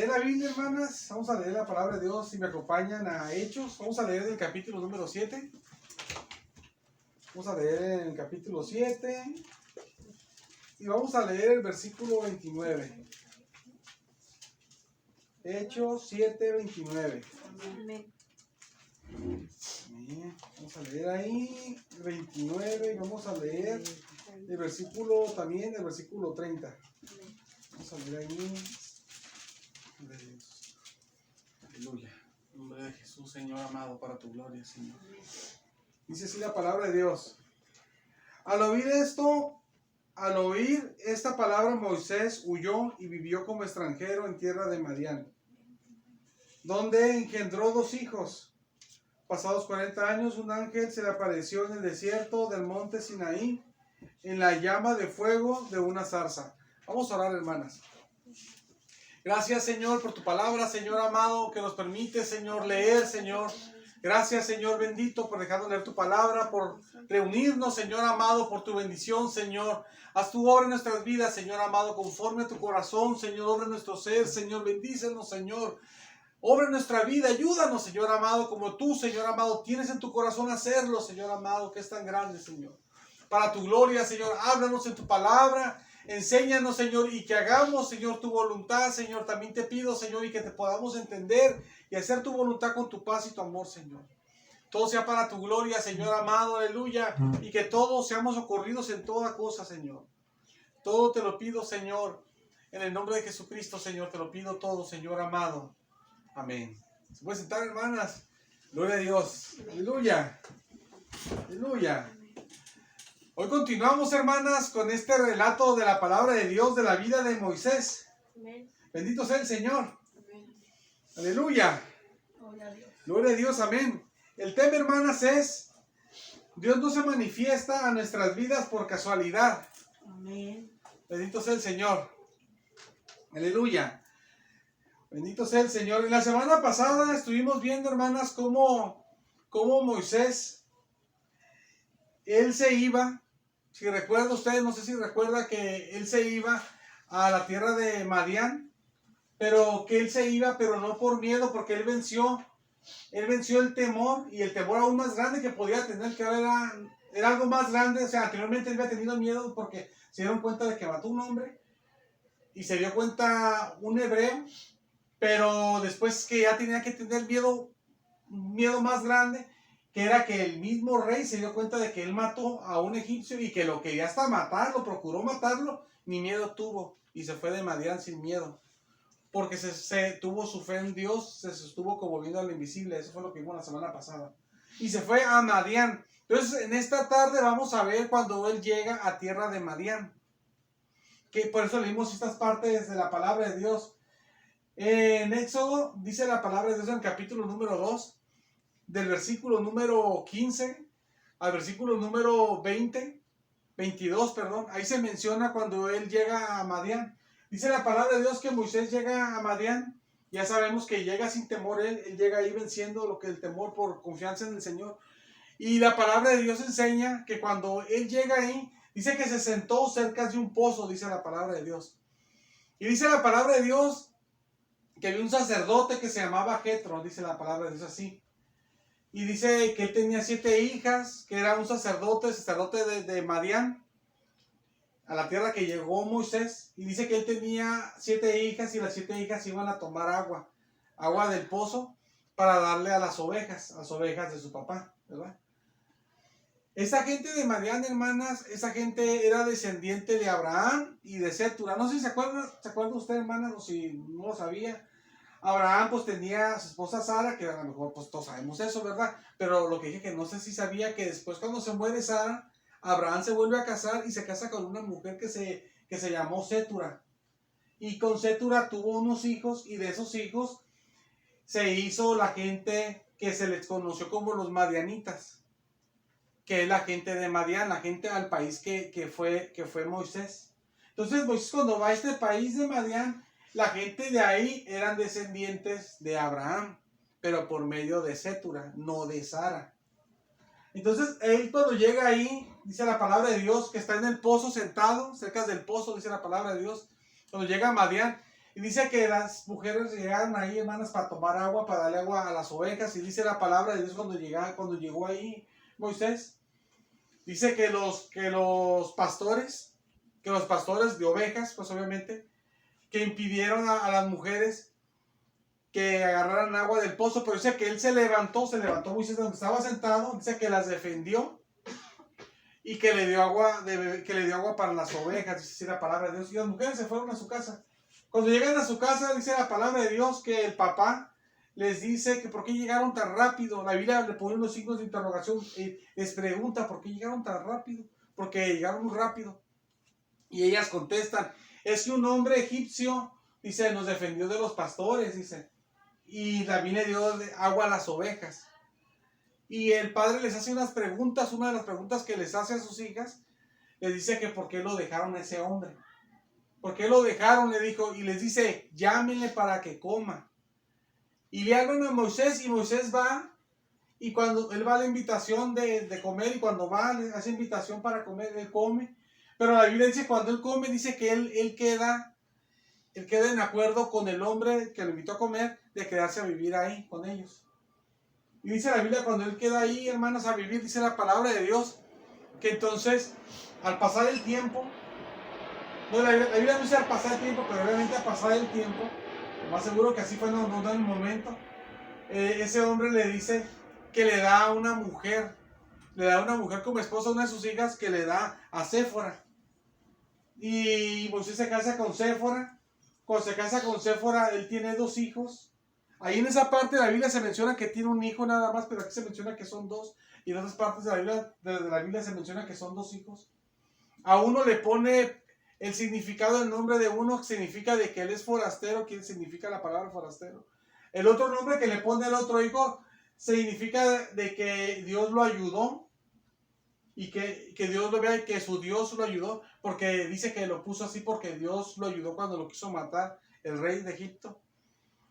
leer la Biblia, hermanas. Vamos a leer la palabra de Dios. Si me acompañan a Hechos, vamos a leer el capítulo número 7. Vamos a leer el capítulo 7. Y vamos a leer el versículo 29. Hechos 7, 29. Amén. Bien, vamos a leer ahí 29 y vamos a leer el versículo también, el versículo 30. Vamos a leer ahí. Aleluya. En nombre de Jesús, Señor amado, para tu gloria, Señor. Dice así la palabra de Dios. Al oír esta palabra, Moisés huyó y vivió como extranjero en tierra de Madián, donde engendró 2 hijos. Pasados 40 años, un ángel se le apareció en el desierto del monte Sinaí, en la llama de fuego de una zarza. Vamos a orar, hermanas. Gracias, Señor, por tu palabra, Señor amado, que nos permite, Señor, leer, Señor. Gracias, Señor bendito, por dejarnos leer tu palabra, por reunirnos, Señor amado, por tu bendición, Señor. Haz tu obra en nuestras vidas, Señor amado, conforme a tu corazón, Señor, obra en nuestro ser, Señor, bendícenos, Señor. Obra en nuestra vida, ayúdanos, Señor amado, como tú, Señor amado, tienes en tu corazón hacerlo, Señor amado, que es tan grande, Señor. Para tu gloria, Señor, háblanos en tu palabra, enséñanos, Señor, y que hagamos, Señor, tu voluntad, Señor. También te pido, Señor, y que te podamos entender y hacer tu voluntad con tu paz y tu amor, Señor. Todo sea para tu gloria, Señor amado, aleluya, y que todos seamos socorridos en toda cosa, Señor. Todo te lo pido, Señor, en el nombre de Jesucristo, Señor, te lo pido todo, Señor amado. Amén. ¿Se puede sentar, hermanas? Gloria a Dios. Aleluya. Aleluya. Hoy continuamos, hermanas, con este relato de la palabra de Dios, de la vida de Moisés. Amén. Bendito sea el Señor. Amén. Aleluya. Gloria a Dios. Gloria a Dios. Amén. El tema, hermanas, es: Dios no se manifiesta a nuestras vidas por casualidad. Amén. Bendito sea el Señor. Aleluya. Bendito sea el Señor. En la semana pasada estuvimos viendo, hermanas, cómo Moisés, él se iba. Si recuerda usted, no sé si recuerda que él se iba a la tierra de Madián, pero que él se iba, pero no por miedo, porque él venció el temor, y el temor aún más grande que podía tener, que era algo más grande. O sea, anteriormente él había tenido miedo porque se dieron cuenta de que mató un hombre, y se dio cuenta un hebreo. Pero después que ya tenía que tener un miedo más grande, que era que el mismo rey se dio cuenta de que él mató a un egipcio y que lo quería hasta matarlo, procuró matarlo, ni miedo tuvo y se fue de Madián sin miedo. Porque se tuvo su fe en Dios, se sostuvo como viendo al invisible. Eso fue lo que vimos la semana pasada. Y se fue a Madián. Entonces, en esta tarde vamos a ver cuando él llega a tierra de Madián. Que por eso leímos estas partes de la palabra de Dios. En Éxodo dice la palabra de Dios en el capítulo número 2, del versículo número 15 al versículo número 22, perdón. Ahí se menciona cuando él llega a Madián. Dice la palabra de Dios que Moisés llega a Madián. Ya sabemos que llega sin temor, él llega ahí venciendo lo que el temor por confianza en el Señor. Y la palabra de Dios enseña que cuando él llega ahí, dice que se sentó cerca de un pozo, dice la palabra de Dios. Y dice la palabra de Dios que había un sacerdote que se llamaba Jetro, dice la palabra de Dios así. Y dice que él tenía 7 hijas, que era un sacerdote de Madián, a la tierra que llegó Moisés. Y dice que él tenía 7 hijas, y las 7 hijas iban a tomar agua del pozo, para darle a las ovejas de su papá, ¿verdad? Esa gente de Madián, hermanas, esa gente era descendiente de Abraham y de Cetura. No sé si se acuerda usted, hermanas, o si no lo sabía. Abraham pues tenía a su esposa Sara, que a lo mejor pues todos sabemos eso, ¿verdad? Pero lo que dije, que no sé si sabía que después, cuando se muere Sara, Abraham se vuelve a casar y se casa con una mujer que se llamó Cetura. Y con Cetura tuvo unos hijos, y de esos hijos se hizo la gente que se les conoció como los madianitas, que es la gente de Madián, la gente al país que fue Moisés. Entonces Moisés, cuando va a este país de Madián, la gente de ahí eran descendientes de Abraham, pero por medio de Cetura, no de Sara. Entonces él, cuando llega ahí, dice la palabra de Dios que está en el pozo sentado, cerca del pozo, dice la palabra de Dios. Cuando llega a Madián, Y dice que las mujeres llegaron ahí, hermanas, para tomar agua, para darle agua a las ovejas. Y dice la palabra de Dios cuando llegó ahí Moisés. Dice que los pastores de ovejas, pues obviamente, que impidieron a las mujeres que agarraran agua del pozo. Pero dice que él se levantó Moisés de donde estaba sentado. Dice que las defendió y que le dio agua para las ovejas, dice la palabra de Dios. Y las mujeres se fueron a su casa. Cuando llegan a su casa, dice la palabra de Dios que el papá les dice que por qué llegaron tan rápido. La Biblia le pone unos signos de interrogación y les pregunta por qué llegaron tan rápido. Porque llegaron muy rápido. Y ellas contestan, es que un hombre egipcio, dice, nos defendió de los pastores, dice, y también le dio agua a las ovejas. Y el padre les hace unas preguntas. Una de las preguntas que les hace a sus hijas, les dice que por qué lo dejaron a ese hombre. ¿Por qué lo dejaron? Le dijo, y les dice, llámenle para que coma. Y le hablan a Moisés, y Moisés va, y cuando él va a la invitación de comer, y cuando va, le hace invitación para comer, él come. Pero la Biblia dice, cuando él come, dice que él queda en acuerdo con el hombre que lo invitó a comer, de quedarse a vivir ahí con ellos. Y dice la Biblia, cuando él queda ahí, hermanos, a vivir, dice la palabra de Dios, que entonces, al pasar el tiempo, no, la Biblia no dice al pasar el tiempo, pero obviamente al pasar el tiempo, lo más seguro que así fue, no en el momento, ese hombre le dice que le da una mujer como esposa a una de sus hijas, que le da a Séfora. Y Moisés se casa con Séfora. Cuando se casa con Séfora, él tiene 2 hijos. Ahí en esa parte de la Biblia se menciona que tiene un hijo nada más, pero aquí se menciona que son 2. Y en otras partes de la Biblia se menciona que son 2 hijos. A uno le pone el significado del nombre de uno, que significa de que él es forastero, que significa la palabra forastero. El otro nombre que le pone al otro hijo significa de que Dios lo ayudó. Y que Dios lo vea y que su Dios lo ayudó, porque dice que lo puso así porque Dios lo ayudó cuando lo quiso matar el rey de Egipto.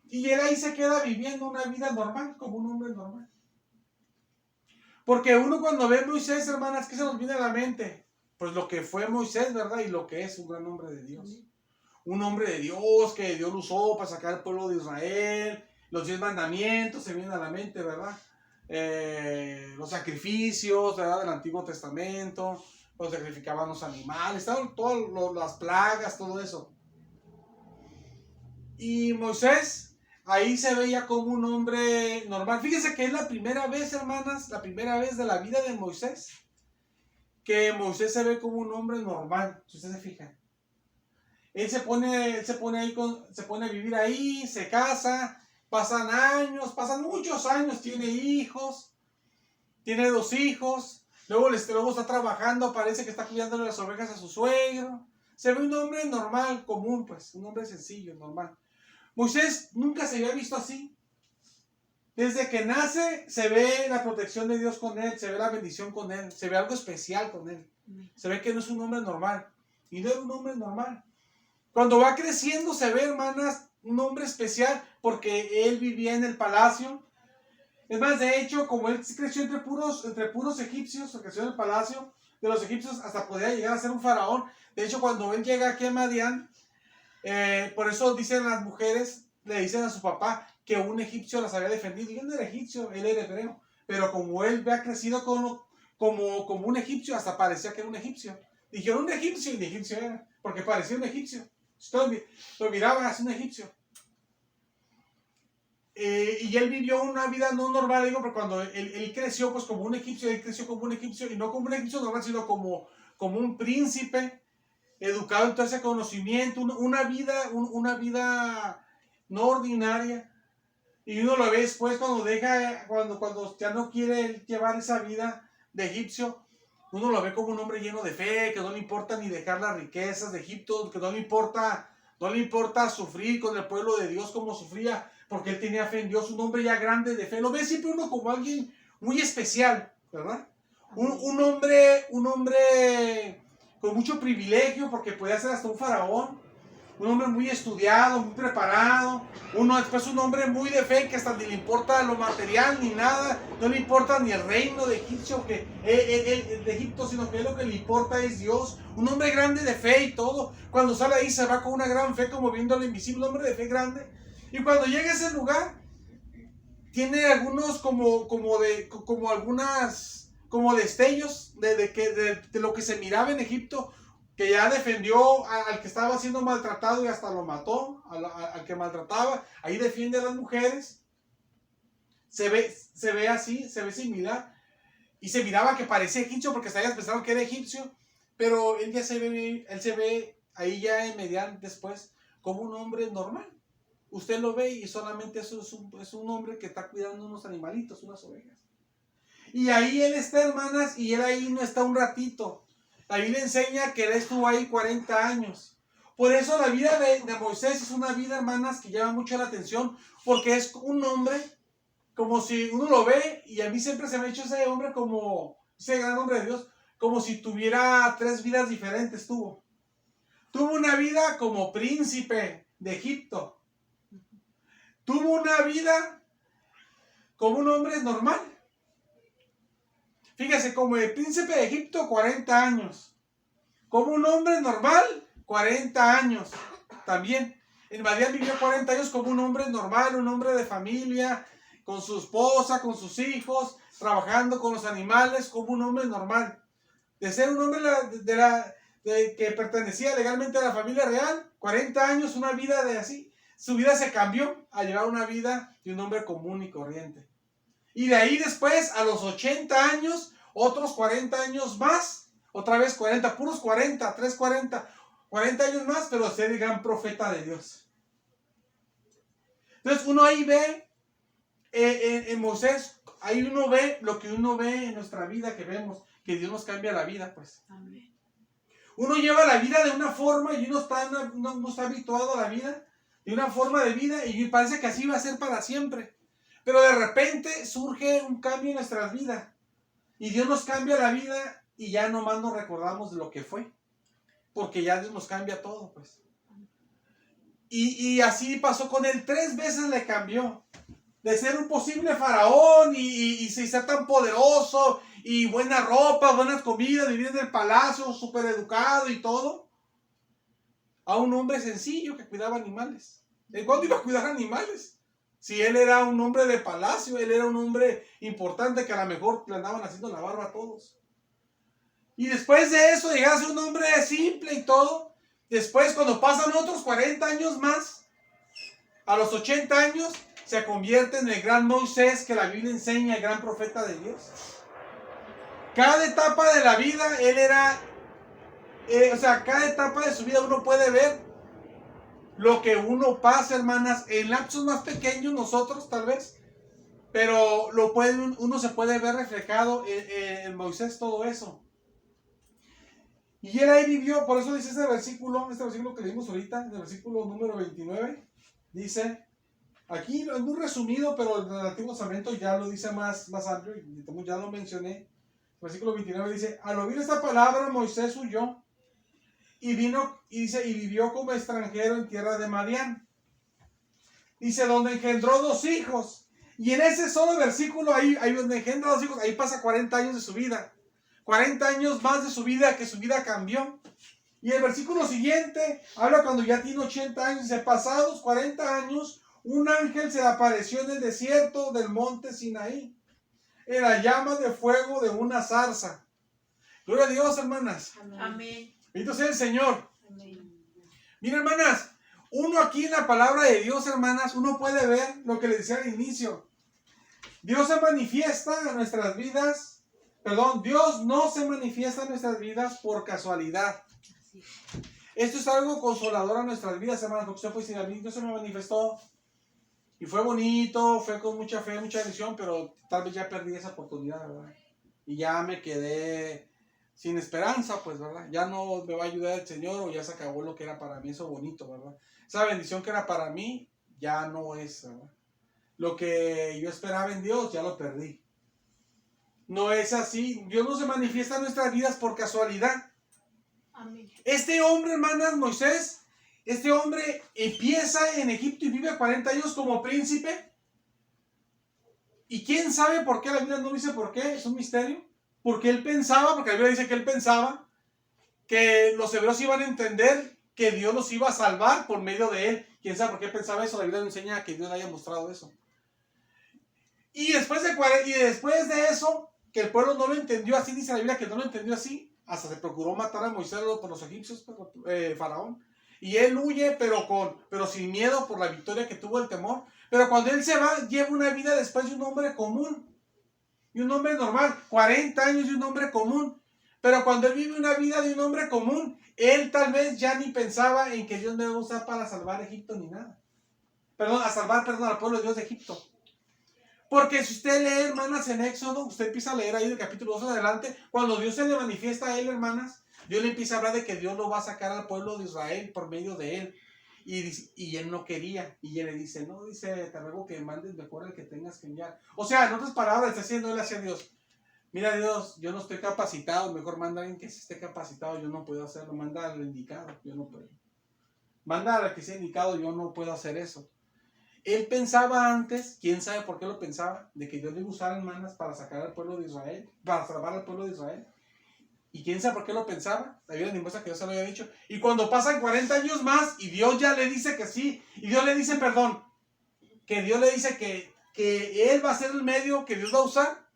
Y él ahí se queda viviendo una vida normal, como un hombre normal. Porque uno cuando ve a Moisés, hermanas, ¿qué se nos viene a la mente? Pues lo que fue Moisés, ¿verdad? Y lo que es un gran hombre de Dios. Un hombre de Dios que Dios lo usó para sacar al pueblo de Israel. Los 10 mandamientos se vienen a la mente, ¿verdad? Los sacrificios, ¿verdad? Del Antiguo Testamento, los sacrificaban los animales, estaban todas las plagas, todo eso. Y Moisés ahí se veía como un hombre normal. Fíjense que es la primera vez, hermanas, la primera vez de la vida de Moisés, que Moisés se ve como un hombre normal, si ustedes se fijan. Él se pone a vivir ahí, se casa. Pasan muchos años, tiene hijos, tiene 2 hijos, luego está trabajando, parece que está cuidándole las ovejas a su suegro. Se ve un hombre normal, común, pues, un hombre sencillo, normal. Moisés nunca se había visto así. Desde que nace se ve la protección de Dios con él, se ve la bendición con él, se ve algo especial con él. Se ve que no es un hombre normal, y no era un hombre normal. Cuando va creciendo se ve, hermanas, un hombre especial porque él vivía en el palacio. Es más, de hecho, como él creció entre puros egipcios, creció en el palacio de los egipcios, hasta podía llegar a ser un faraón. De hecho, cuando él llega aquí a Madián, por eso dicen las mujeres, le dicen a su papá que un egipcio las había defendido. Y él no era egipcio, él era hebreo. Pero como él había crecido como un egipcio, hasta parecía que era un egipio. Dijeron un egipcio, y de egipcio era, porque parecía un egipcio. Lo miraban así un egipcio. Y él vivió una vida no normal, digo, pero cuando él creció pues como un egipcio, y no como un egipcio normal, sino como un príncipe, educado en todo ese conocimiento, una vida no ordinaria. Y uno lo ve después cuando ya no quiere llevar esa vida de egipcio, uno lo ve como un hombre lleno de fe, que no le importa ni dejar las riquezas de Egipto, que no le importa sufrir con el pueblo de Dios como sufría, porque él tenía fe en Dios, un hombre ya grande de fe. Lo ve siempre uno como alguien muy especial, ¿verdad? Un hombre con mucho privilegio, porque podía ser hasta un faraón, un hombre muy estudiado, muy preparado, después un hombre muy de fe que hasta ni le importa lo material ni nada, no le importa ni el reino de Egipto, de Egipto, sino que lo que le importa es Dios, un hombre grande de fe y todo. Cuando sale ahí se va con una gran fe como viendo al invisible, un hombre de fe grande, y cuando llega a ese lugar tiene algunos como destellos de lo que se miraba en Egipto, que ya defendió al que estaba siendo maltratado y hasta lo mató, al que maltrataba. Ahí defiende a las mujeres. Se ve así, se ve similar. Y se miraba que parecía egipcio porque sabías pensaron que era egipcio. Pero él se ve ahí ya inmediatamente después como un hombre normal. Usted lo ve y solamente eso es un hombre que está cuidando unos animalitos, unas ovejas. Y ahí él está, hermanas, y él ahí no está un ratito. La Biblia enseña que él estuvo ahí 40 años. Por eso la vida de Moisés es una vida, hermanas, que llama mucho la atención, porque es un hombre, como si uno lo ve, y a mí siempre se me ha hecho ese hombre como, ese gran hombre de Dios, como si tuviera 3 vidas diferentes tuvo. Tuvo una vida como príncipe de Egipto. Tuvo una vida como un hombre normal. Fíjese, como el príncipe de Egipto, 40 años. Como un hombre normal, 40 años. También. En Madián vivió 40 años como un hombre normal, un hombre de familia, con su esposa, con sus hijos, trabajando con los animales, como un hombre normal. De ser un hombre que pertenecía legalmente a la familia real, 40 años, una vida de así. Su vida se cambió a llevar una vida de un hombre común y corriente. Y de ahí después, a los 80 años, otros 40 años más, otra vez 40, puros 40, 40 años más, pero ser el gran profeta de Dios. Entonces uno ahí ve, en Moisés, ahí uno ve lo que uno ve en nuestra vida, que vemos, que Dios nos cambia la vida, pues. Amén. Uno lleva la vida de una forma y uno está habituado a la vida de una forma de vida y parece que así va a ser para siempre. Pero de repente surge un cambio en nuestras vidas y Dios nos cambia la vida y ya nomás nos recordamos de lo que fue, porque ya Dios nos cambia todo, pues. Y así pasó con él, 3 veces le cambió. De ser un posible faraón y ser tan poderoso y buena ropa, buenas comidas, vivir en el palacio, súper educado y todo, a un hombre sencillo que cuidaba animales. ¿De cuándo iba a cuidar animales? Si él era un hombre de palacio, él era un hombre importante que a lo mejor le andaban haciendo la barba a todos. Y después de eso, llegar a ser un hombre simple y todo. Después, cuando pasan otros 40 años más, a los 80 años, se convierte en el gran Moisés que la Biblia enseña, el gran profeta de Dios. Cada etapa de la vida, él era, cada etapa de su vida uno puede ver lo que uno pasa, hermanas, en lapsos más pequeños nosotros tal vez, pero uno se puede ver reflejado en Moisés todo eso. Y él ahí vivió, por eso dice este versículo que leímos ahorita, el versículo número 29, dice, aquí es muy resumido, pero en el Antiguo Testamento ya lo dice más amplio, y ya lo mencioné. El versículo 29 dice, al oír esta palabra Moisés huyó, y vivió como extranjero en tierra de Madián. Dice, donde engendró 2 hijos. Y en ese solo versículo, ahí donde engendra 2 hijos, ahí pasa 40 años de su vida. 40 años más de su vida, que su vida cambió. Y el versículo siguiente habla cuando ya tiene 80 años. Dice, pasados 40 años, un ángel se le apareció en el desierto del monte Sinaí, en la llama de fuego de una zarza. Gloria a Dios, hermanas. Amén. Bendito sea el Señor. Amén. Miren, hermanas, uno aquí en la palabra de Dios, hermanas, uno puede ver lo que les decía al inicio. Dios se manifiesta en nuestras vidas, Dios no se manifiesta en nuestras vidas por casualidad. Esto es algo consolador a nuestras vidas, hermanas, porque usted puede decir, a mí Dios se me manifestó y fue bonito, fue con mucha fe, mucha bendición, pero tal vez ya perdí esa oportunidad, ¿verdad? Y ya me quedé sin esperanza, pues, ¿verdad? Ya no me va a ayudar el Señor o ya se acabó lo que era para mí, eso bonito, ¿verdad? Esa bendición que era para mí ya no es, ¿verdad? Lo que yo esperaba en Dios ya lo perdí. No es así. Dios no se manifiesta en nuestras vidas por casualidad. Amén. Este hombre, hermanas, Moisés, Este hombre empieza en Egipto y vive 40 años como príncipe. Y quién sabe por qué, la Biblia no dice por qué, es un misterio. Porque él pensaba, porque la Biblia dice que él pensaba que los hebreos iban a entender que Dios los iba a salvar por medio de él. ¿Quién sabe por qué pensaba eso? La Biblia no enseña que Dios le haya mostrado eso. Y después de eso, que el pueblo no lo entendió así, dice la Biblia que no lo entendió así, hasta se procuró matar a Moisés por los egipcios, Faraón. Y él huye, pero sin miedo por la victoria que tuvo, el temor. Pero cuando él se va, lleva una vida después de un hombre común. Y un hombre normal, 40 años de un hombre común. Pero cuando él vive una vida de un hombre común, él tal vez ya ni pensaba en que Dios me va a usar para salvar a Egipto ni nada. Salvar al pueblo de Dios de Egipto. Porque si usted lee, hermanas, en Éxodo, usted empieza a leer ahí del capítulo 2 adelante, cuando Dios se le manifiesta a él, hermanas, Dios le empieza a hablar de que Dios lo va a sacar al pueblo de Israel por medio de él. Y él no quería. Y él le dice, no, dice, te ruego que mandes mejor el que tengas que enviar. O sea, en otras palabras, está haciendo él hacia Dios. Mira, Dios, yo no estoy capacitado, mejor manda a alguien que sí esté capacitado, yo no puedo hacerlo. Manda al indicado, yo no puedo. Manda al que sea indicado, yo no puedo hacer eso. Él pensaba antes, quién sabe por qué lo pensaba, de que Dios le iba a usar hermanas para sacar al pueblo de Israel, para salvar al pueblo de Israel. Y quién sabe por qué lo pensaba, la Biblia demuestra que Dios se lo había dicho. Y cuando pasan 40 años más y Dios ya le dice que sí, y Dios le dice perdón, que Dios le dice que Él va a ser el medio que Dios va a usar,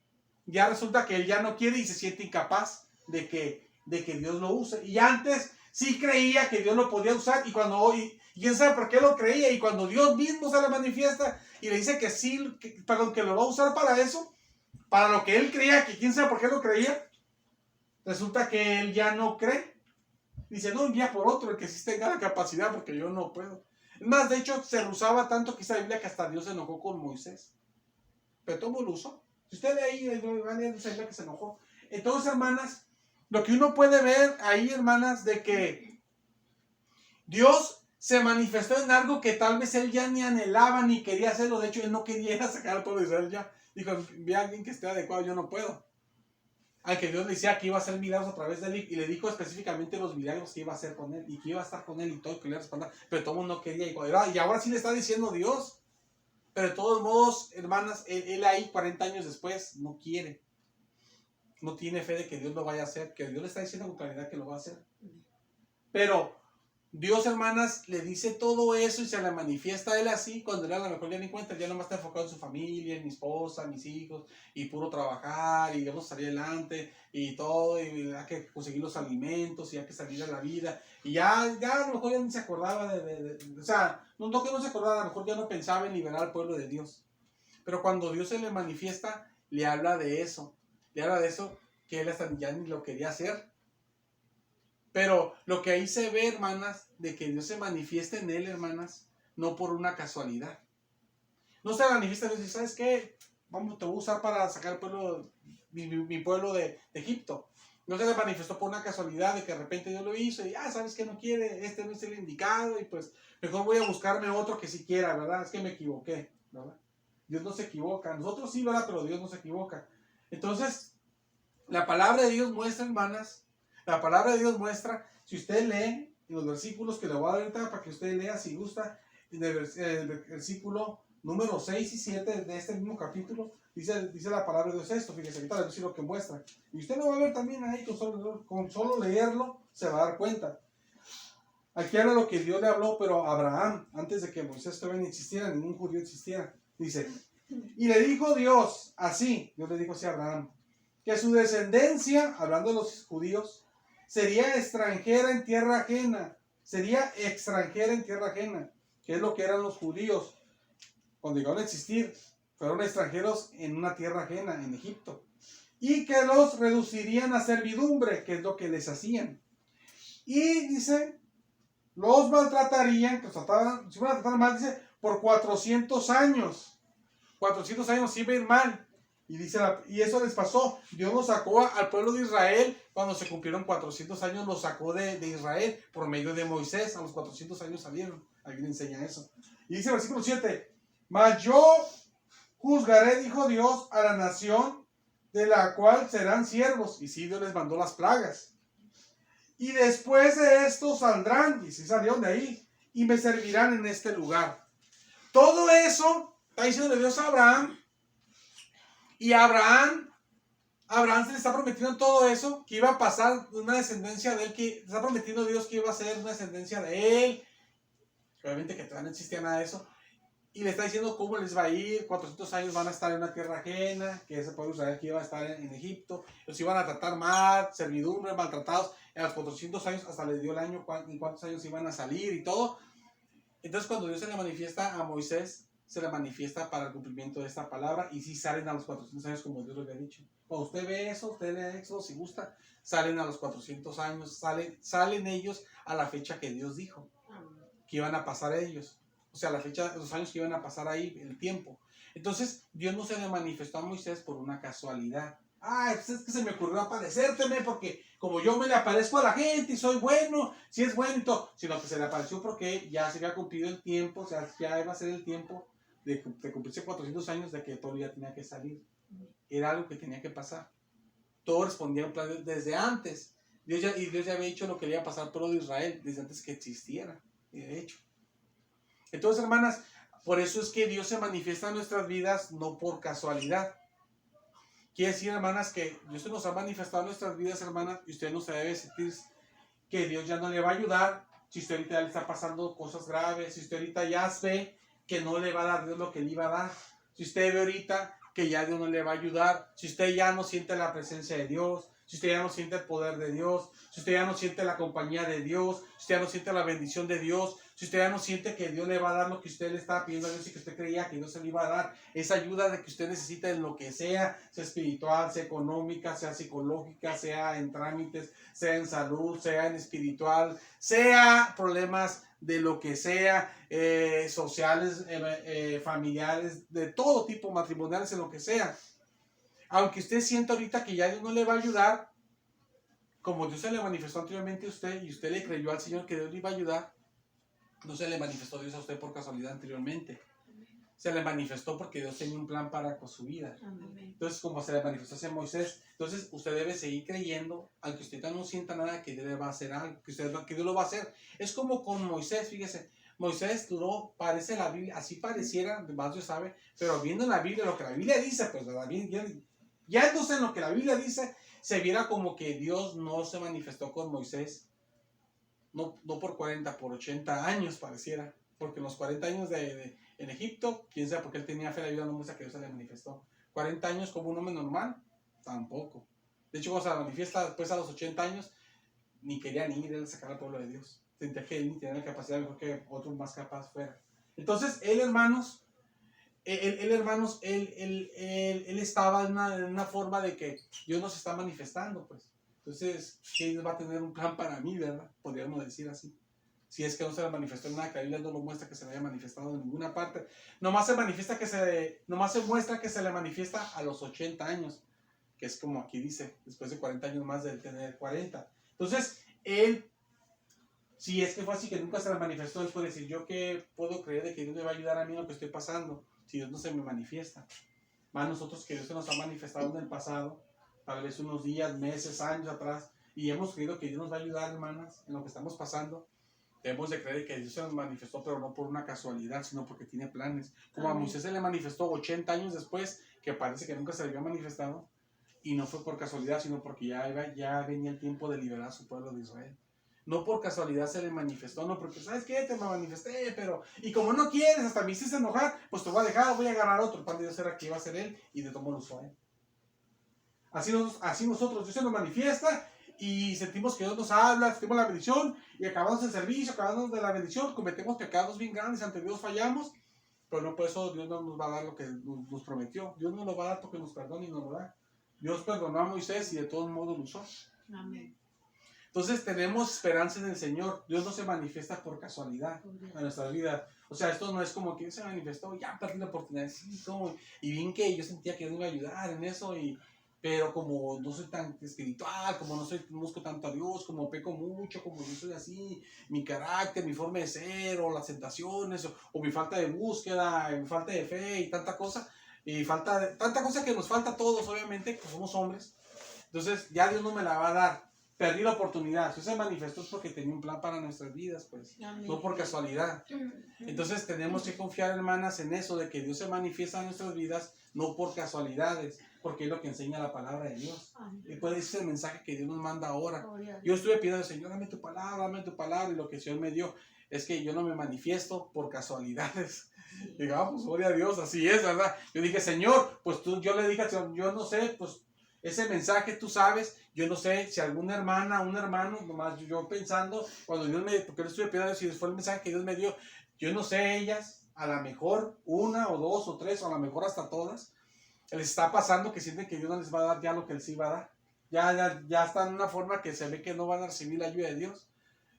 ya resulta que Él ya no quiere y se siente incapaz de que Dios lo use. Y antes sí creía que Dios lo podía usar, y cuando hoy, quién sabe por qué lo creía, y cuando Dios mismo se le manifiesta y le dice que sí, que lo va a usar para eso, para lo que él creía, que quién sabe por qué lo creía, resulta que él ya no cree. Dice, no, envía por otro, el que sí tenga la capacidad, porque yo no puedo. Es más, de hecho, se lo usaba tanto que esa Biblia que hasta Dios se enojó con Moisés. Pero todo lo usó. Si usted de ahí, esa Biblia que se enojó. Entonces, hermanas, lo que uno puede ver ahí, hermanas, de que Dios se manifestó en algo que tal vez él ya ni anhelaba ni quería hacerlo. De hecho, él no quería sacar al pueblo de Israel ya. Dijo, ve a alguien que esté adecuado, yo no puedo. Al que Dios le decía que iba a hacer milagros a través de él, y le dijo específicamente los milagros que iba a hacer con él, y que iba a estar con él y todo, que le iba a respaldar. Pero todo el mundo no quería. Y ahora sí le está diciendo Dios. Pero de todos modos, hermanas, él ahí 40 años después no quiere. No tiene fe de que Dios lo vaya a hacer, que Dios le está diciendo con claridad que lo va a hacer. Pero Dios, hermanas, le dice todo eso y se le manifiesta a él así, cuando él a lo mejor ya ni cuenta, ya nomás está enfocado en su familia, en mi esposa, mis hijos, y puro trabajar, y vamos a salir adelante, y todo, y hay que conseguir los alimentos, y hay que salir a la vida, y ya a lo mejor ya ni se acordaba o sea, no que no se acordaba, a lo mejor ya no pensaba en liberar al pueblo de Dios. Pero cuando Dios se le manifiesta, le habla de eso, que él hasta ya ni lo quería hacer. Pero lo que ahí se ve, hermanas, de que Dios se manifiesta en él, hermanas, no por una casualidad. No se manifiesta Dios y ¿sabes qué? Vamos, te voy a usar para sacar el pueblo, mi pueblo de Egipto. No se le manifestó por una casualidad de que de repente Dios lo hizo y ¿sabes qué? No quiere, este no es el indicado y pues mejor voy a buscarme otro que sí quiera, ¿verdad? Es que me equivoqué, ¿verdad? Dios no se equivoca. Nosotros sí, ¿verdad? Pero Dios no se equivoca. Entonces, la palabra de Dios muestra, hermanas, si usted lee en los versículos que le voy a dar ahorita para que usted lea si gusta, en el versículo número 6 y 7 de este mismo capítulo, dice la palabra de Dios esto, fíjese, ahorita le voy a decir lo que muestra. Y usted lo va a ver también ahí, con solo leerlo se va a dar cuenta. Aquí habla lo que Dios le habló, pero a Abraham, antes de que Moisés todavía ni existiera, ningún judío existiera. Dice, y le dijo Dios le dijo así a Abraham, que su descendencia, hablando de los judíos, sería extranjera en tierra ajena, que es lo que eran los judíos. Cuando llegaron a existir, fueron extranjeros en una tierra ajena, en Egipto, y que los reducirían a servidumbre, que es lo que les hacían. Y dice, los maltratarían, que los trataban, si van a tratar mal, dice, por 400 años. 400 años iba a ir mal. Y dice, y eso les pasó. Dios los sacó al pueblo de Israel cuando se cumplieron 400 años, los sacó de Israel por medio de Moisés. A los 400 años salieron. Alguien enseña eso. Y dice el versículo 7, mas yo juzgaré, dijo Dios, a la nación de la cual serán siervos. Y sí, Dios les mandó las plagas. Y después de esto saldrán, y sí salieron de ahí, y me servirán en este lugar. Todo eso está diciendo Dios a Abraham. Y Abraham se le está prometiendo todo eso, que iba a pasar una descendencia de él, que está prometiendo Dios que iba a ser una descendencia de él. Obviamente que todavía no existía nada de eso. Y le está diciendo cómo les va a ir, 400 años van a estar en una tierra ajena, que ese pueblo de Israel que iba a estar en Egipto, los iban a tratar mal, servidumbre, maltratados, a los 400 años hasta les dio el año, en cuántos años iban a salir y todo. Entonces cuando Dios se le manifiesta a Moisés, se le manifiesta para el cumplimiento de esta palabra, y sí salen a los 400 años como Dios lo había dicho. Cuando usted ve eso, usted lee Éxodo, si gusta, salen a los 400 años, salen ellos a la fecha que Dios dijo, que iban a pasar ellos. O sea, la fecha, los años que iban a pasar ahí, el tiempo. Entonces, Dios no se le manifestó a Moisés por una casualidad. Pues es que se me ocurrió aparecérteme porque como yo me le aparezco a la gente y soy bueno, si es bueno y todo. Sino que se le apareció porque ya se había cumplido el tiempo, o sea, ya iba a ser el tiempo de cumplirse 400 años de que todo ya tenía que salir. Era algo que tenía que pasar. Todo respondía a un plan desde antes. Dios ya había dicho lo que le iba a pasar al pueblo de Israel desde antes que existiera. Y de hecho. Entonces, hermanas, por eso es que Dios se manifiesta en nuestras vidas no por casualidad. Quiere decir, hermanas, que Dios se nos ha manifestado en nuestras vidas, hermanas, y usted no se debe sentir que Dios ya no le va a ayudar. Si usted ahorita le está pasando cosas graves, si usted ahorita ya ve que no le va a dar Dios lo que le iba a dar, si usted ve ahorita que ya Dios no le va a ayudar, si usted ya no siente la presencia de Dios, si usted ya no siente el poder de Dios, si usted ya no siente la compañía de Dios, si usted ya no siente la bendición de Dios, si usted ya no siente que Dios le va a dar lo que usted le estaba pidiendo a Dios y que usted creía que Dios se le iba a dar, esa ayuda de que usted necesita en lo que sea espiritual, sea económica, sea psicológica, sea en trámites, sea en salud, sea en espiritual, sea problemas de lo que sea, sociales, familiares, de todo tipo, matrimoniales, en lo que sea. Aunque usted sienta ahorita que ya Dios no le va a ayudar, como Dios se le manifestó anteriormente a usted y usted le creyó al Señor que Dios le iba a ayudar, no se le manifestó Dios a usted por casualidad anteriormente. Se le manifestó porque Dios tenía un plan para con su vida. Entonces, como se le manifestó hacia Moisés, entonces usted debe seguir creyendo, aunque usted no sienta nada, que Dios le va a hacer algo, que Dios lo va a hacer. Es como con Moisés, fíjese. Moisés duró, parece la Biblia, así pareciera, más Dios sabe, pero viendo en la Biblia lo que la Biblia dice, pues la Biblia, ya entonces en lo que la Biblia dice, se viera como que Dios no se manifestó con Moisés, no por 40, por 80 años pareciera, porque los 40 años en Egipto, quién sabe por qué él tenía fe, la Biblia no muestra que Dios se le manifestó. 40 años como un hombre normal, tampoco. De hecho, cuando se manifiesta después a los 80 años, ni quería ni ir él a sacar al pueblo de Dios. Sentía que él ni tenía la capacidad, mejor que otro más capaz fuera. Entonces, él estaba en una forma de que Dios nos está manifestando, pues. Entonces, que Dios va a tener un plan para mí, ¿verdad? Podríamos decir así. Si es que no se le manifestó en nada, que la Biblia no lo muestra que se le haya manifestado en ninguna parte. Nomás se muestra que se le manifiesta a los 80 años, que es como aquí dice, después de 40 años más de tener 40. Entonces, él, si es que fue así que nunca se le manifestó, él puede decir, yo que puedo creer de que Dios me va a ayudar a mí en lo que estoy pasando, si Dios no se me manifiesta. Más nosotros que Dios se nos ha manifestado en el pasado, tal vez unos días, meses, años atrás, y hemos creído que Dios nos va a ayudar, hermanas, en lo que estamos pasando. Debemos de creer que Dios se nos manifestó, pero no por una casualidad, sino porque tiene planes. Como a Moisés se le manifestó 80 años después, que parece que nunca se le había manifestado, y no fue por casualidad, sino porque ya venía el tiempo de liberar a su pueblo de Israel. No por casualidad se le manifestó, no porque, ¿sabes qué? Te me manifesté, pero... Y como no quieres, hasta me hiciste enojar, pues te voy a dejar, voy a agarrar otro. El plan de Dios era que iba a ser él, y de todo modo lo usó él. Así nosotros, Dios se nos manifiesta, y sentimos que Dios nos habla, sentimos la bendición, y acabamos el servicio, acabamos de la bendición, cometemos pecados bien grandes, ante Dios fallamos, pero no por eso Dios no nos va a dar lo que nos prometió. Dios no nos va a dar porque nos perdona y nos lo da. Dios perdonó a Moisés y de todos modos lo usó. Amén. Entonces tenemos esperanza en el Señor. Dios no se manifiesta por casualidad en nuestras vidas. O sea, esto no es como que se manifestó, ya perdí la oportunidad. Sí, ¿cómo? Y bien que yo sentía que Dios me iba a ayudar en eso, pero como no soy tan espiritual, como no busco tanto a Dios, como peco mucho, como yo soy así, mi carácter, mi forma de ser, o las tentaciones, o mi falta de búsqueda, mi falta de fe y tanta cosa, tanta cosa que nos falta a todos, obviamente, que somos hombres. Entonces ya Dios no me la va a dar. perdí la oportunidad. Eso se manifestó porque tenía un plan para nuestras vidas, pues, Amén. no por casualidad. Entonces tenemos que confiar, hermanas, en eso, de que Dios se manifiesta en nuestras vidas, no por casualidades, porque es lo que enseña la palabra de Dios. Y puede ser el mensaje que Dios nos manda ahora. Yo estuve pidiendo al Señor, dame tu palabra, y lo que el Señor me dio es que yo no me manifiesto por casualidades. Digamos, gloria a Dios, así es, ¿verdad? Yo dije, Señor, pues yo le dije al Señor, yo no sé, pues ese mensaje tú sabes, yo no sé si alguna hermana, un hermano, nomás yo pensando, cuando Dios me, porque yo estuve pidiendo si fue el mensaje que Dios me dio, yo no sé ellas, a lo mejor una o dos o tres, o a lo mejor hasta todas, les está pasando que sienten que Dios no les va a dar ya lo que Él sí va a dar. Ya están en una forma que se ve que no van a recibir la ayuda de Dios.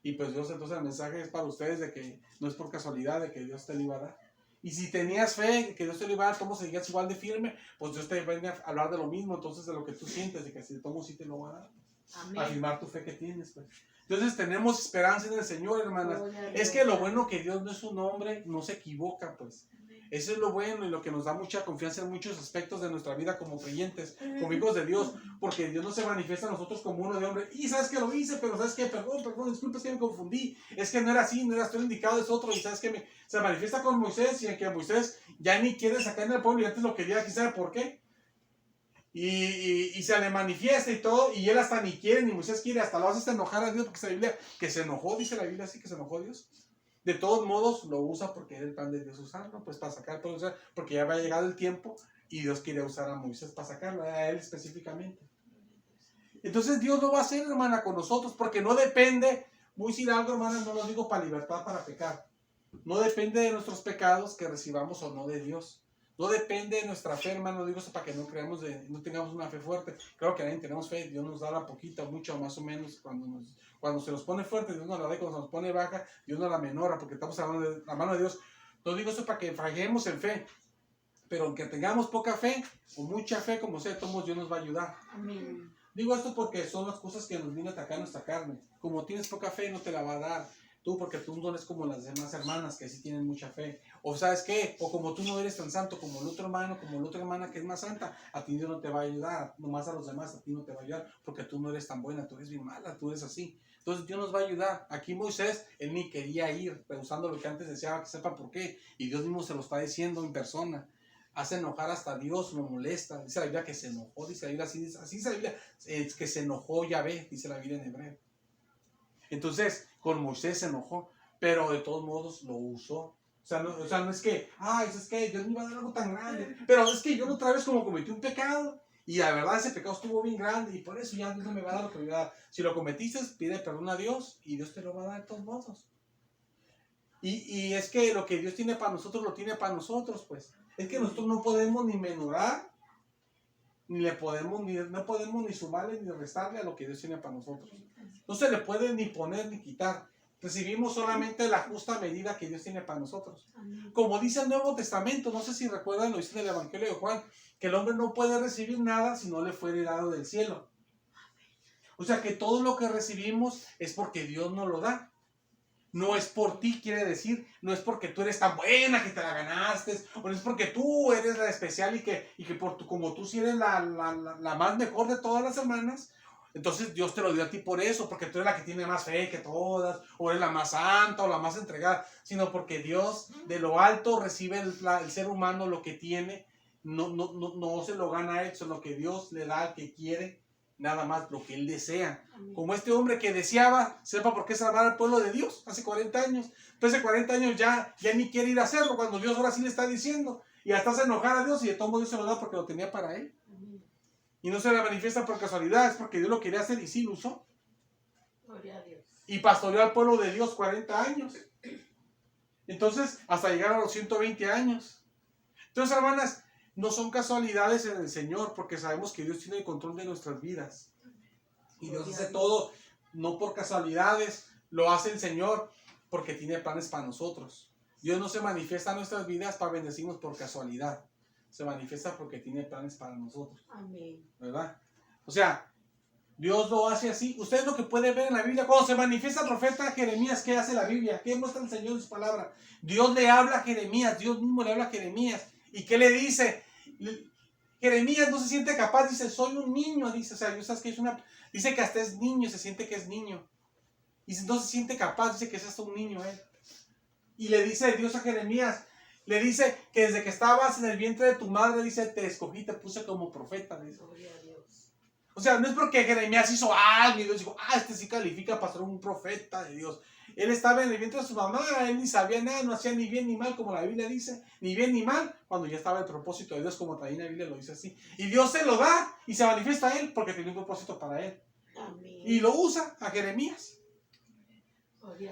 Y pues Dios, entonces el mensaje es para ustedes de que no es por casualidad de que Dios te lo iba a dar. Y si tenías fe que Dios te lo iba a dar, como seguías igual de firme, pues Dios te viene a hablar de lo mismo, entonces de lo que tú sientes, y que si tomo sí te lo va a dar. Amén. Afirmar tu fe que tienes, pues. Entonces tenemos esperanza en el Señor, hermanas. Es que lo bueno que Dios no es un hombre, no se equivoca, pues. Eso es lo bueno y lo que nos da mucha confianza en muchos aspectos de nuestra vida como creyentes, como hijos de Dios, porque Dios no se manifiesta a nosotros como uno de hombre. Y sabes que lo hice, pero sabes que, perdón, disculpa, es que me confundí. Es que no era así, no era esto indicado, es otro. Y sabes que se manifiesta con Moisés, y en que Moisés ya ni quiere sacar en el pueblo y antes lo quería, quién sabe por qué. Y se le manifiesta y todo, y él hasta ni quiere, ni Moisés quiere, hasta lo hace hasta enojar a Dios, porque dice la Biblia que se enojó, dice la Biblia así, que se enojó Dios. De todos modos, lo usa porque es el plan de Dios usarlo, pues para sacar, porque ya había llegado el tiempo y Dios quería usar a Moisés para sacarlo, a él específicamente. Entonces Dios lo va a hacer, hermana, con nosotros, porque no depende, voy a decir algo, hermana, no lo digo para libertad, para pecar. No depende de nuestros pecados que recibamos o no de Dios. No depende de nuestra fe, hermano, digo eso para que no creamos no tengamos una fe fuerte. Claro que nadie tenemos fe, Dios nos da la poquita, mucho, más o menos, cuando se nos pone fuerte, Dios nos la da, y cuando se nos pone baja, Dios nos la menora, porque estamos hablando de la mano de Dios. No digo eso para que fallemos en fe, pero aunque tengamos poca fe, o mucha fe, como sea, todos Dios nos va a ayudar. Amén. Digo esto porque son las cosas que nos vienen a atacar nuestra carne. Como tienes poca fe, no te la va a dar. Tú, porque tú no eres como las demás hermanas que sí tienen mucha fe. O ¿sabes qué? O como tú no eres tan santo como el otro hermano, como la otra hermana que es más santa, a ti Dios no te va a ayudar. Nomás a los demás a ti no te va a ayudar, porque tú no eres tan buena, tú eres bien mala, tú eres así. Entonces Dios nos va a ayudar. Aquí Moisés, él ni quería ir, rehusando lo que antes deseaba que sepa por qué. Y Dios mismo se lo está diciendo en persona. Hace enojar hasta a Dios, lo molesta. Dice la Biblia que se enojó, dice la Biblia así dice la Biblia, es que se enojó Yahvé, dice la Biblia en hebreo. Entonces, con Moisés se enojó, pero de todos modos lo usó. O sea, no es que, es que Dios me iba a dar algo tan grande, pero es que yo otra vez como cometí un pecado, y la verdad ese pecado estuvo bien grande, y por eso ya Dios no me va a dar lo que me iba a dar. Si lo cometiste, pide perdón a Dios, y Dios te lo va a dar de todos modos. Y es que lo que Dios tiene para nosotros, lo tiene para nosotros, pues. Es que nosotros no podemos ni menorar, no podemos ni sumarle ni restarle a lo que Dios tiene para nosotros. No se le puede ni poner ni quitar. Recibimos solamente la justa medida que Dios tiene para nosotros. Como dice el Nuevo Testamento, no sé si recuerdan, lo dice en el Evangelio de Juan, que el hombre no puede recibir nada si no le fuere dado del cielo. O sea que todo lo que recibimos es porque Dios nos lo da. No es por ti, quiere decir, no es porque tú eres tan buena que te la ganaste, o no es porque tú eres la especial y que como tú sí eres la más mejor de todas las hermanas, entonces Dios te lo dio a ti por eso, porque tú eres la que tiene más fe que todas, o eres la más santa, o la más entregada, sino porque Dios de lo alto recibe el ser humano lo que tiene, no se lo gana a él, sino que Dios le da al que quiere, nada más lo que él desea. Como este hombre que deseaba, sepa por qué salvar al pueblo de Dios hace 40 años. Después de 40 años ya ni quiere ir a hacerlo, cuando Dios ahora sí le está diciendo. Y hasta se enojar a Dios, y de todo modo Dios se lo da porque lo tenía para él. Y no se le manifiesta por casualidad, es porque Dios lo quería hacer y sí lo usó. Gloria a Dios. Y pastoreó al pueblo de Dios 40 años. Entonces, hasta llegar a los 120 años. Entonces, hermanas, no son casualidades en el Señor, porque sabemos que Dios tiene el control de nuestras vidas. Y Dios hace todo, no por casualidades, lo hace el Señor, porque tiene planes para nosotros. Dios no se manifiesta en nuestras vidas para bendecirnos por casualidad. Se manifiesta porque tiene planes para nosotros. Amén. ¿Verdad? O sea, Dios lo hace así. Ustedes lo que pueden ver en la Biblia, cuando se manifiesta el profeta Jeremías, ¿qué hace la Biblia? ¿Qué muestra el Señor en su palabra? Dios le habla a Jeremías, Dios mismo le habla a Jeremías. ¿Y qué le dice? Jeremías no se siente capaz, dice, soy un niño, dice, o sea, yo sabes que dice que hasta es niño, se siente que es niño. Y no se siente capaz, dice que es hasta un niño él. Y le dice Dios a Jeremías, le dice que desde que estabas en el vientre de tu madre, dice, te escogí, te puse como profeta, dice. Gloria a Dios. O sea, no es porque Jeremías hizo algo y Dios dijo, este sí califica para ser un profeta de Dios. Él estaba en el vientre de su mamá, él ni sabía nada, no hacía ni bien ni mal, como la Biblia dice, ni bien ni mal, cuando ya estaba el propósito de Dios, como también la Biblia lo dice así. Y Dios se lo da y se manifiesta a él porque tenía un propósito para él. Amén. Y lo usa a Jeremías.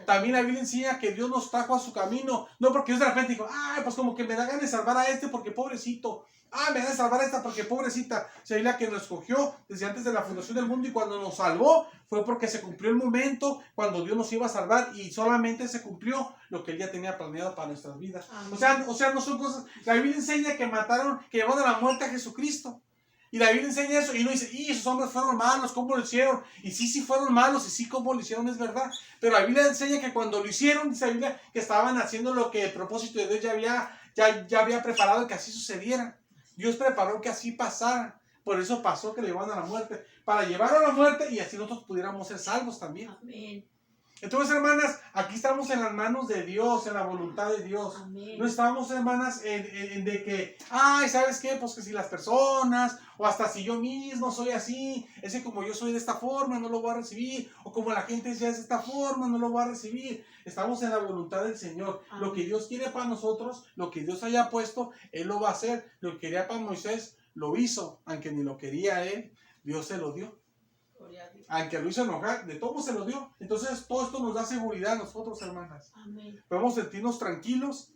También la Biblia enseña que Dios nos trajo a su camino. No porque Dios de repente dijo, pues como que me da ganas de salvar a este porque pobrecito. Me da de salvar a esta porque pobrecita. O sea, Biblia que nos escogió desde antes de la fundación del mundo y cuando nos salvó fue porque se cumplió el momento cuando Dios nos iba a salvar y solamente se cumplió lo que Él ya tenía planeado para nuestras vidas. O sea, no son cosas. La Biblia enseña que mataron, que llevaron a la muerte a Jesucristo. Y la Biblia enseña eso y no dice, esos hombres fueron malos, ¿cómo lo hicieron? Y sí fueron malos y sí, ¿cómo lo hicieron? Es verdad. Pero la Biblia enseña que cuando lo hicieron, dice la Biblia, que estaban haciendo lo que el propósito de Dios ya había preparado que así sucediera. Dios preparó que así pasara. Por eso pasó que le llevaron a la muerte. Para llevar a la muerte y así nosotros pudiéramos ser salvos también. Amén. Entonces, hermanas, aquí estamos en las manos de Dios, en la voluntad de Dios. Amén. No estamos, hermanas, en de que, ¿sabes qué? Pues que si las personas, o hasta si yo mismo soy así, es que como yo soy de esta forma, no lo voy a recibir, o como la gente ya es de esta forma, no lo voy a recibir. Estamos en la voluntad del Señor. Amén. Lo que Dios quiere para nosotros, lo que Dios haya puesto, Él lo va a hacer. Lo que quería para Moisés, lo hizo, aunque ni lo quería Él, Dios se lo dio. Aunque lo hizo enojar, de todo se lo dio. Entonces todo esto nos da seguridad a nosotros, hermanas. Amén. Podemos sentirnos tranquilos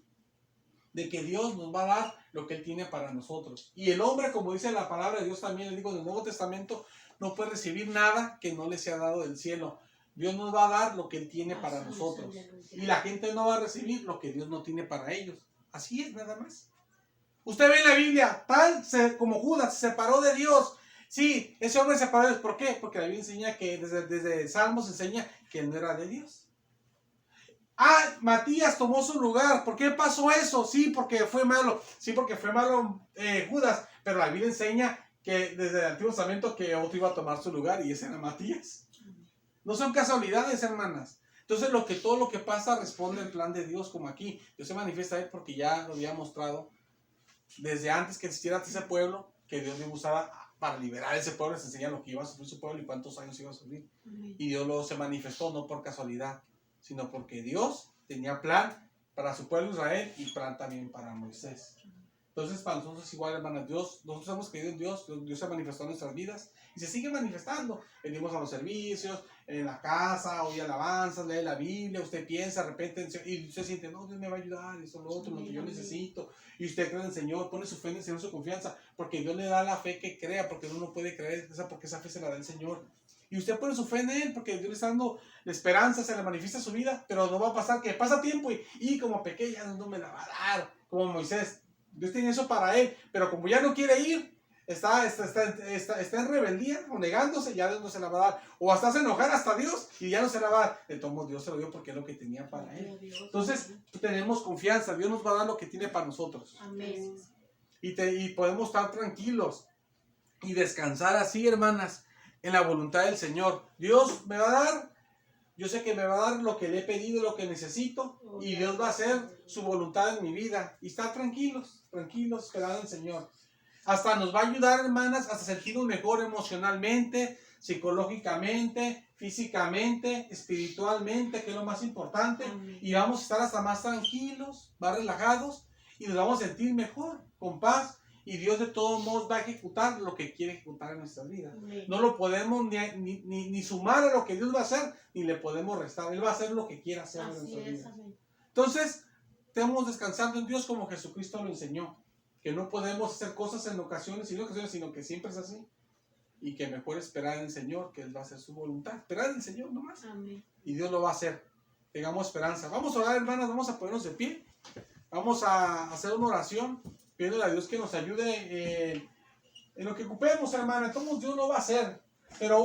de que Dios nos va a dar lo que Él tiene para nosotros. Y el hombre, como dice la palabra de Dios también, le digo en el Nuevo Testamento, no puede recibir nada que no le sea dado del cielo. Dios nos va a dar lo que Él tiene para nosotros. Y la gente no va a recibir lo que Dios no tiene para ellos. Así es, nada más. Usted ve en la Biblia, como Judas se separó de Dios. Sí, ese hombre se separó de Dios. ¿Por qué? Porque la Biblia enseña que desde Salmos enseña que él no era de Dios. Matías tomó su lugar. ¿Por qué pasó eso? Sí, porque fue malo. Sí, porque fue malo Judas. Pero la Biblia enseña que desde el Antiguo Testamento que otro iba a tomar su lugar y ese era Matías. No son casualidades, hermanas. Entonces todo lo que pasa responde al plan de Dios, como aquí. Dios se manifiesta a él porque ya lo había mostrado desde antes que existiera ese pueblo, que Dios le usaba para liberar ese pueblo. Les enseña lo que iba a sufrir su pueblo y cuántos años iba a sufrir. Amén. Y Dios lo se manifestó no por casualidad, sino porque Dios tenía plan para su pueblo Israel y plan también para Moisés. Entonces para nosotros igual, hermanas, nosotros hemos creído en Dios, Dios se manifestó en nuestras vidas y se sigue manifestando. Venimos a los servicios, en la casa, oye alabanzas, lee la Biblia, usted piensa de repente y usted siente, no, Dios me va a ayudar, eso, lo otro, lo que yo necesito. Y usted cree en el Señor, pone su fe en el Señor, su confianza, porque Dios le da la fe que crea, porque uno no puede creer, porque esa fe se la da el Señor. Y usted pone su fe en Él, porque Dios le está dando la esperanza, se le manifiesta su vida, pero no va a pasar que pasa tiempo y como pequeña no me la va a dar, como Moisés. Dios tiene eso para él, pero como ya no quiere ir, está en rebeldía o negándose, ya Dios no se la va a dar. O hasta se enojar hasta Dios y ya no se la va a dar. De todos modos, Dios se lo dio porque es lo que tenía para él. Entonces, tenemos confianza, Dios nos va a dar lo que tiene para nosotros. Amén. Y podemos estar tranquilos y descansar así, hermanas, en la voluntad del Señor. Dios me va a dar, yo sé que me va a dar lo que le he pedido, lo que necesito, y Dios va a hacer su voluntad en mi vida. Y estar tranquilos, esperando al Señor. Hasta nos va a ayudar, hermanas, hasta sentirnos mejor emocionalmente, psicológicamente, físicamente, espiritualmente, que es lo más importante. Amén. Y vamos a estar hasta más tranquilos, más relajados, y nos vamos a sentir mejor, con paz. Y Dios de todos modos va a ejecutar lo que quiere ejecutar en nuestras vidas. Amén. No lo podemos ni sumar a lo que Dios va a hacer, ni le podemos restar. Él va a hacer lo que quiera hacer en nuestras vidas. Entonces, estamos descansando en Dios como Jesucristo lo enseñó. Que no podemos hacer cosas en ocasiones, sino que siempre es así. Y que mejor esperar en el Señor, que Él va a hacer su voluntad. Esperar en el Señor nomás. Amén. Y Dios lo va a hacer. Tengamos esperanza. Vamos a orar, hermanas, vamos a ponernos de pie. Vamos a hacer una oración, pidiéndole a Dios que nos ayude en lo que ocupemos, hermana. Entonces Dios lo va a hacer. Pero